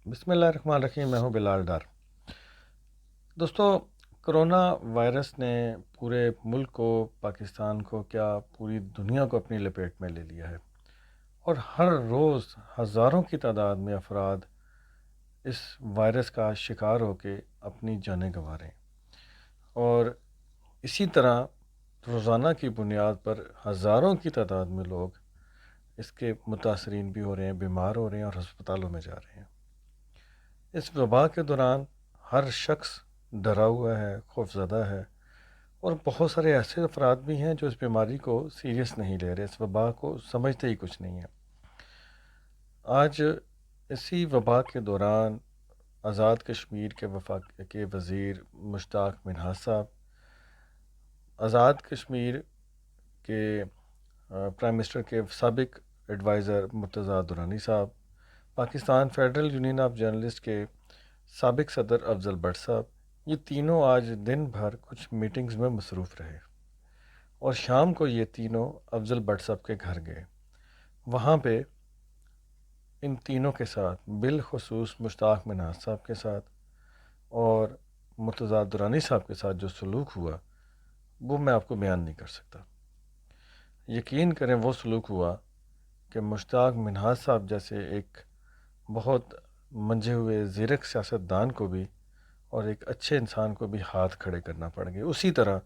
बिस्मिल्लाहिर्रहमानिर्रहीम। मैं हूँ बिलाल डार। दोस्तों, कोरोना वायरस ने पूरे मुल्क को, पाकिस्तान को, क्या पूरी दुनिया को अपनी लपेट में ले लिया है और हर रोज़ हज़ारों की तादाद में अफराद इस वायरस का शिकार होकर अपनी जानें गंवा रहे हैं। और इसी तरह रोज़ाना की बुनियाद पर हज़ारों की तादाद में लोग इसके मुतासरीन भी हो रहे हैं, बीमार हो रहे हैं और हस्पतालों में जा रहे हैं। इस वबा के दौरान हर शख्स डरा हुआ है, खौफज़दा है और बहुत सारे ऐसे अफराद भी हैं जो इस बीमारी को सीरियस नहीं ले रहे, इस वबा को समझते ही कुछ नहीं है। आज इसी वबा के दौरान आज़ाद कश्मीर के वफाक के वज़ीर मुश्ताक मिन्हाज साहब, आज़ाद कश्मीर के प्राइम मिनिस्टर के साबिक एडवाइज़र मुर्तज़ा दुरानी साहब, Pakistan federal union of journalist के साबिक सदर अफजल भट्ट साहब, ये तीनों आज दिन भर कुछ मीटिंग्स में मसरूफ़ रहे और शाम को ये तीनों अफजल भट्ट साहब के घर गए। वहाँ पे इन तीनों के साथ, बिलखुसूस मुश्ताक मिन्हाज साहब के साथ और मुर्तज़ा दुरानी साहब के साथ जो सलूक हुआ वो मैं आपको बयान नहीं कर सकता। यकीन करें, वो सलूक हुआ कि मुश्ताक मिन्हाज साहब जैसे एक बहुत मंझे हुए ज़ीरक सियासतदान को भी और एक अच्छे इंसान को भी हाथ खड़े करना पड़ गए। उसी तरह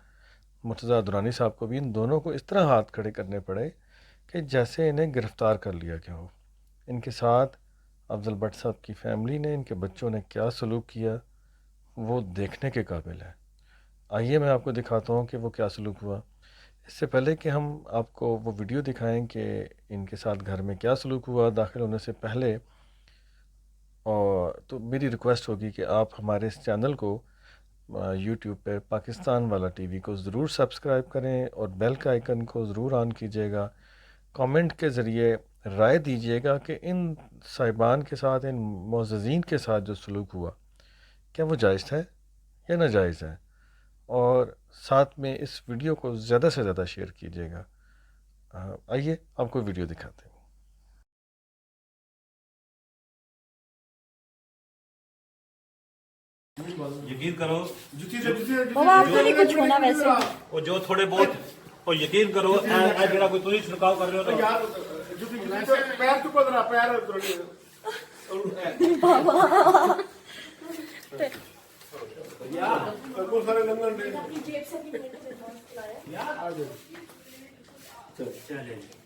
मुर्तज़ा दुरानी साहब को भी इन दोनों को इस तरह हाथ खड़े करने पड़े कि जैसे इन्हें गिरफ़्तार कर लिया गया हो। इनके साथ अफजल भट्ट साहब की फ़ैमिली ने, इनके बच्चों ने क्या सलूक किया वो देखने के काबिल है। आइए मैं आपको दिखाता हूँ कि वो क्या सलूक हुआ। इससे पहले कि हम आपको वो वीडियो दिखाएं कि इनके साथ घर में क्या सलूक हुआ, दाखिल होने से पहले और तो मेरी रिक्वेस्ट होगी कि आप हमारे इस चैनल को यूट्यूब पे पाकिस्तान वाला टीवी को ज़रूर सब्सक्राइब करें और बेल का आइकन को ज़रूर ऑन कीजिएगा। कमेंट के ज़रिए राय दीजिएगा कि इन साहिबान के साथ, इन मुअज़्ज़ज़ीन के साथ जो सलूक हुआ क्या वो जायज़ है या नाजायज़ है। और साथ में इस वीडियो को ज़्यादा से ज़्यादा शेयर कीजिएगा। आइए आपको वीडियो दिखाते हैं। यकीन करो बाबा आपको नहीं कुछ होना वैसे और जो थोड़े बहुत और यकीन करो जेड़ा कोई तुम छिड़काव कर रहे हो यार पैर तो पड़ रहा पैर यार बहुत सारे लंगन जेब से भी यार चले